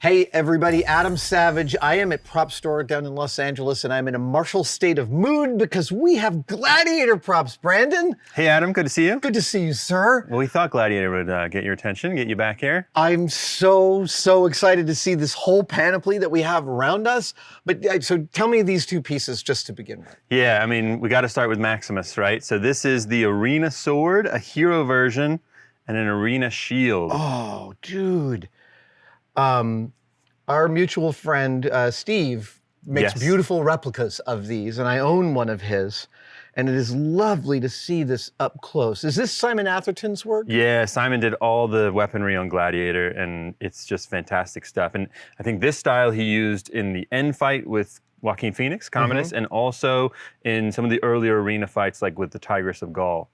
Hey everybody, Adam Savage. I am at Propstore down in Los Angeles and I'm in a martial state of mood because we have Gladiator props, Brandon. Hey Adam, good to see you. Good to see you, sir. Well, we thought Gladiator would get your attention, get you back here. I'm so excited to see this whole panoply that we have around us. But so tell me these two pieces just to begin with. Yeah, I mean, we got to start with Maximus, right? So this is the arena sword, a hero version, and an arena shield. Oh, dude. Our mutual friend, Steve, makes beautiful replicas of these, and I own one of his, and it is lovely to see this up close. Is this Simon Atherton's work? Yeah, Simon did all the weaponry on Gladiator, and it's just fantastic stuff. And I think this style he used in the end fight with Joaquin Phoenix, Commodus, and also in some of the earlier arena fights, like with the Tigress of Gaul.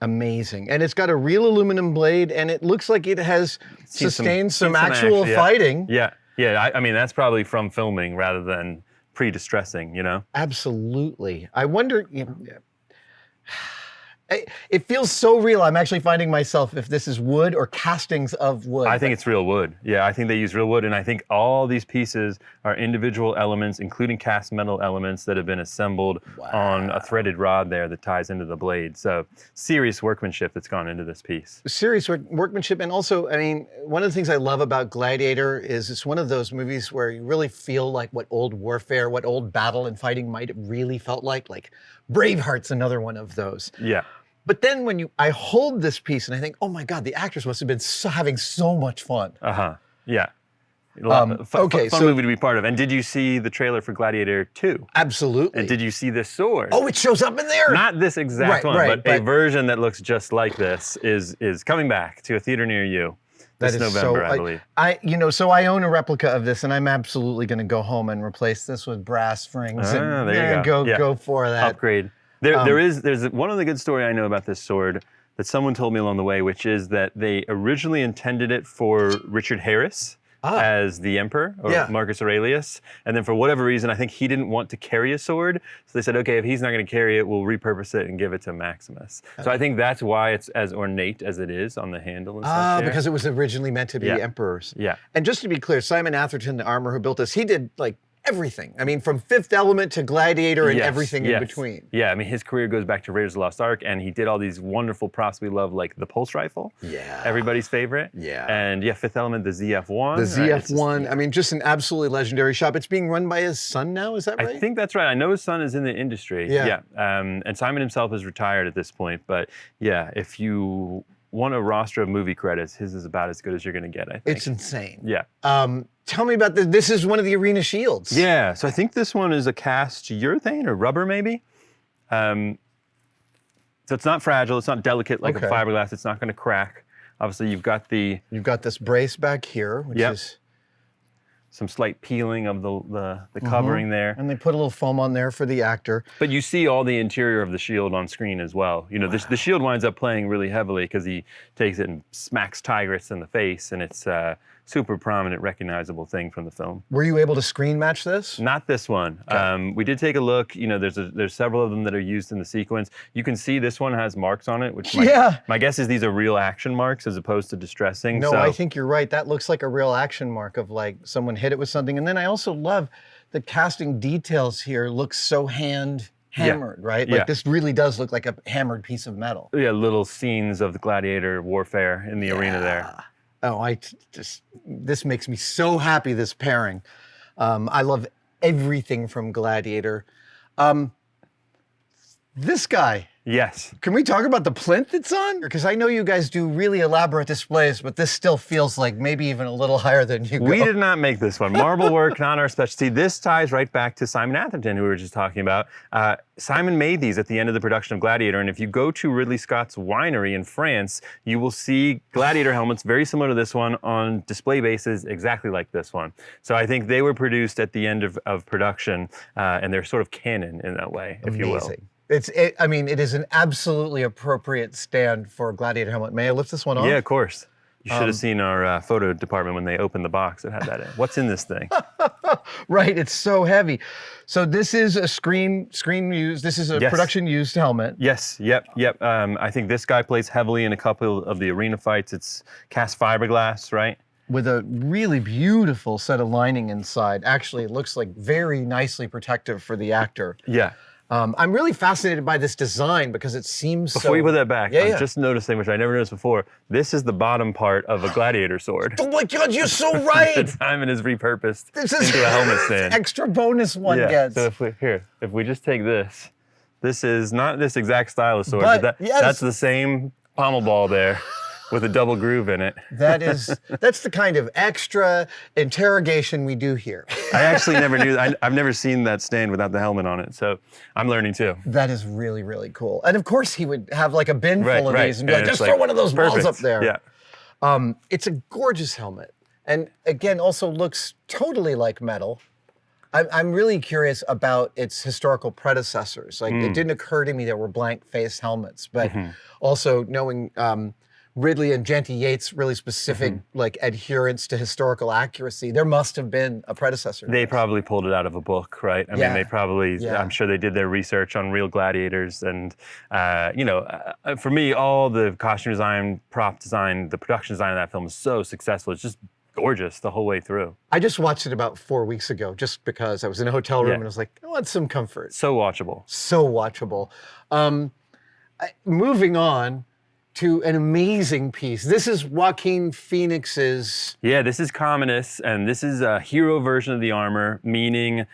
Amazing. And it's got a real aluminum blade, and it looks like it has sustained some actual action, fighting. Yeah, I mean, that's probably from filming rather than pre-distressing, you know? Absolutely. I wonder, it feels so real. I'm actually finding myself if this is wood or castings of wood. I think it's real wood. Yeah, I think they use real wood, and I think all these pieces are individual elements, including cast metal elements that have been assembled on a threaded rod there that ties into the blade. So serious workmanship that's gone into this piece. Serious workmanship, and also, I mean, one of the things I love about Gladiator is it's one of those movies where you really feel like what old warfare, what old battle and fighting might have really felt like Braveheart's another one of those. Yeah. But then when I hold this piece and I think, oh my God, the actors must have been having so much fun. Yeah. Fun movie to be part of. And did you see the trailer for Gladiator II? Absolutely. And did you see this sword? Oh, it shows up in there. Not this exact one, but a version that looks just like this is coming back to a theater near you this November, I believe. So I own a replica of this, and I'm absolutely going to go home and replace this with brass rings. There you go. Go for that. Upgrade. There's one other good story I know about this sword that someone told me along the way, which is that they originally intended it for Richard Harris as the emperor, or Marcus Aurelius. And then for whatever reason, I think he didn't want to carry a sword. So they said, okay, if he's not going to carry it, we'll repurpose it and give it to Maximus. So I think that's why it's as ornate as it is on the handle and stuff there. Because it was originally meant to be emperors. Yeah. And just to be clear, Simon Atherton, the armor who built this, he did everything. I mean, from Fifth Element to Gladiator and everything in between. Yeah, I mean, his career goes back to Raiders of the Lost Ark, and he did all these wonderful props we love, like the pulse rifle. Yeah. Everybody's favorite. Yeah. And Fifth Element, the ZF-1. The ZF-1, I mean, just an absolutely legendary shop. It's being run by his son now, is that right? I think that's right. I know his son is in the industry. Yeah. And Simon himself is retired at this point, but yeah, if you want a roster of movie credits, his is about as good as you're going to get, I think. It's insane. Yeah. Tell me about this. This is one of the arena shields. Yeah, so I think this one is a cast urethane or rubber maybe. So it's not fragile, it's not delicate like a fiberglass, it's not going to crack. Obviously you've got this brace back here, which is some slight peeling of the covering there. And they put a little foam on there for the actor. But you see all the interior of the shield on screen as well. You know, the shield winds up playing really heavily because he takes it and smacks Tigress in the face, and it's a super prominent, recognizable thing from the film. Were you able to screen match this? Not this one. Okay. We did take a look. You know, there's several of them that are used in the sequence. You can see this one has marks on it, which my guess is these are real action marks as opposed to distressing. No, I think you're right. That looks like a real action mark of like someone hit it with something. And then I also love the casting details here. Looks so hammered, right? Like this really does look like a hammered piece of metal. Yeah, little scenes of the gladiator warfare in the arena there. Oh, this makes me so happy, this pairing. I love everything from Gladiator. This guy. Yes. Can we talk about the plinth it's on? Because I know you guys do really elaborate displays, but this still feels like maybe even a little higher than you go. We did not make this one. Marble work, not our specialty. This ties right back to Simon Atherton, who we were just talking about. Simon made these at the end of the production of Gladiator, and if you go to Ridley Scott's winery in France, you will see Gladiator helmets very similar to this one on display bases exactly like this one. So I think they were produced at the end of production, and they're sort of canon in that way, if you will. I mean, it is an absolutely appropriate stand for a Gladiator helmet. May I lift this one off? Yeah, of course. You should have seen our photo department when they opened the box that had that in. What's in this thing? Right, it's so heavy. So this is a screen used. This is a production used helmet. Yes, yep. I think this guy plays heavily in a couple of the arena fights. It's cast fiberglass, right? with a really beautiful set of lining inside. Actually, it looks like very nicely protective for the actor. Yeah. I'm really fascinated by this design because it seems Before you put that back, Yeah, I'm just noticing, which I never noticed before, this is the bottom part of a gladiator sword. Oh my God, you're so right! That Simon has repurposed This is into a helmet stand. extra bonus one gets. So if we just take this, this is not this exact style of sword, But, but that's the same pommel ball there with a double groove in it. That's the kind of extra interrogation we do here. I actually never knew. I've never seen that stand without the helmet on it, so I'm learning too. That is really, really cool. And of course, he would have like a bin full of these and be like, And just it's throw one of those balls perfect. up there. Yeah. It's a gorgeous helmet. And again, also looks totally like metal. I'm really curious about its historical predecessors. Like, it didn't occur to me there were blank-faced helmets, but also knowing Ridley and Genty Yates' really specific like adherence to historical accuracy, there must have been a predecessor. They probably pulled it out of a book, right? I mean, they probably, I'm sure they did their research on real gladiators. And, for me, all the costume design, prop design, the production design of that film is so successful. It's just gorgeous the whole way through. I just watched it about 4 weeks ago, just because I was in a hotel room and I was like, I want some comfort. So watchable. So watchable. Moving on to an amazing piece. This is Joaquin Phoenix's. Yeah, this is Commodus, and this is a hero version of the armor, meaning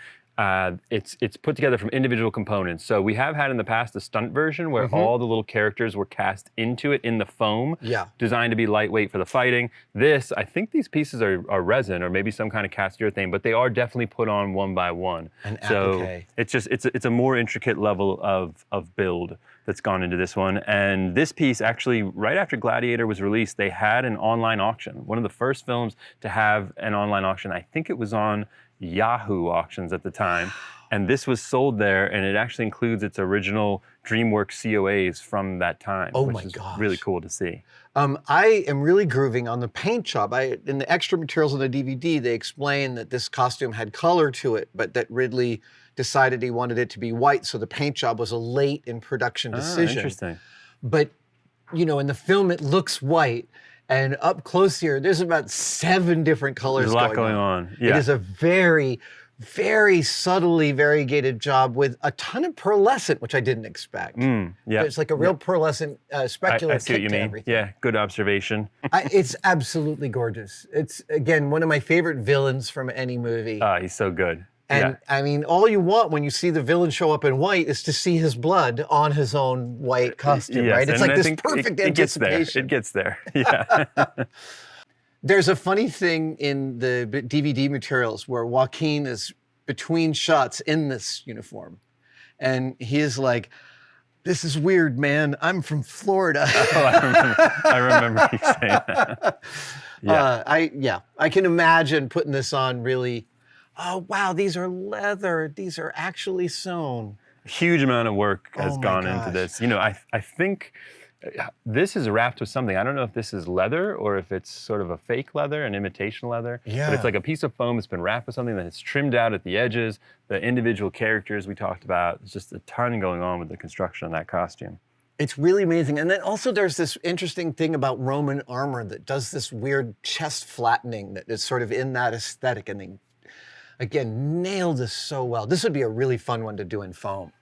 it's put together from individual components. So we have had in the past a stunt version where all the little characters were cast into it in the foam, designed to be lightweight for the fighting. This, I think these pieces are resin or maybe some kind of cast urethane, but they are definitely put on one by one. So it's a more intricate level of build that's gone into this one. And this piece actually, right after Gladiator was released, they had an online auction. One of the first films to have an online auction. I think it was on Yahoo auctions at the time. And this was sold there, and it actually includes its original DreamWorks COAs from that time, which is really cool to see. I am really grooving on the paint job. In the extra materials on the DVD, they explain that this costume had color to it, but that Ridley decided he wanted it to be white, so the paint job was a late in production decision. Interesting. But, you know, in the film, it looks white. And up close here, there's about 7 different colors There's a lot going on. Yeah. It is a very, very subtly variegated job with a ton of pearlescent, which I didn't expect. It's like a real pearlescent specular I see what you mean. Everything. Yeah, good observation. It's absolutely gorgeous. It's, again, one of my favorite villains from any movie. He's so good. And I mean, all you want when you see the villain show up in white is to see his blood on his own white costume, right? It's like this perfect anticipation. It gets there. Yeah. There's a funny thing in the DVD materials where Joaquin is between shots in this uniform. And he is like, this is weird, man. I'm from Florida. I remember you saying that. I can imagine putting this on really. Oh, wow, these are leather. These are actually sewn. A huge amount of work has gone into this. You know, I think this is wrapped with something. I don't know if this is leather or if it's sort of a fake leather, an imitation leather. Yeah. But it's like a piece of foam that's been wrapped with something that is trimmed out at the edges, the individual characters we talked about. There's just a ton going on with the construction of that costume. It's really amazing. And then also there's this interesting thing about Roman armor that does this weird chest flattening that is sort of in that aesthetic. And they again, nailed this so well. This would be a really fun one to do in foam.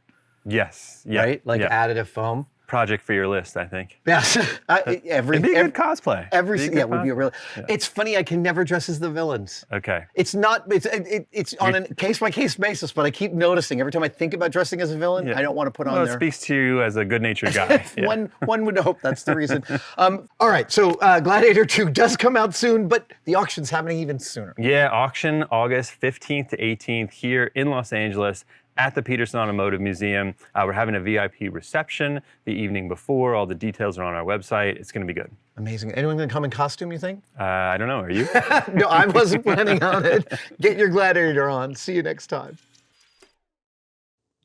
Yes. Yeah. Right? Like additive foam. Project for your list, I think. Yes. It'd be a good cosplay. It would be a really. Yeah. It's funny, I can never dress as the villains. Okay. It's not, it's on a case-by-case basis, but I keep noticing every time I think about dressing as a villain, I don't want to put on there. Well, it speaks to you as a good-natured guy. One would hope that's the reason. All right, so Gladiator II does come out soon, but the auction's happening even sooner. Yeah, auction August 15th to 18th here in Los Angeles at the Peterson Automotive Museum. We're having a VIP reception the evening before. All the details are on our website. It's going to be good. Amazing. Anyone going to come in costume, you think? I don't know. Are you? No, I wasn't planning on it. Get your Gladiator on. See you next time.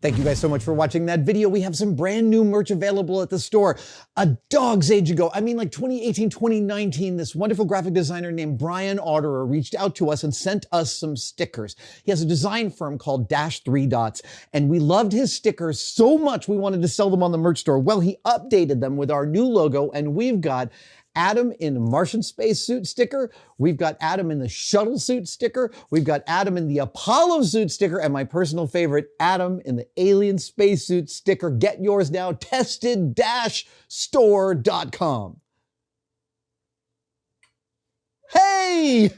Thank you guys so much for watching that video. We have some brand new merch available at the store. A dog's age ago, I mean like 2018, 2019, this wonderful graphic designer named Brian Otterer reached out to us and sent us some stickers. He has a design firm called Dash 3 Dots, and we loved his stickers so much we wanted to sell them on the merch store. Well, he updated them with our new logo, and we've got Adam in Martian spacesuit sticker. We've got Adam in the shuttle suit sticker. We've got Adam in the Apollo suit sticker. And my personal favorite, Adam in the alien spacesuit sticker. Get yours now, tested-store.com. Hey!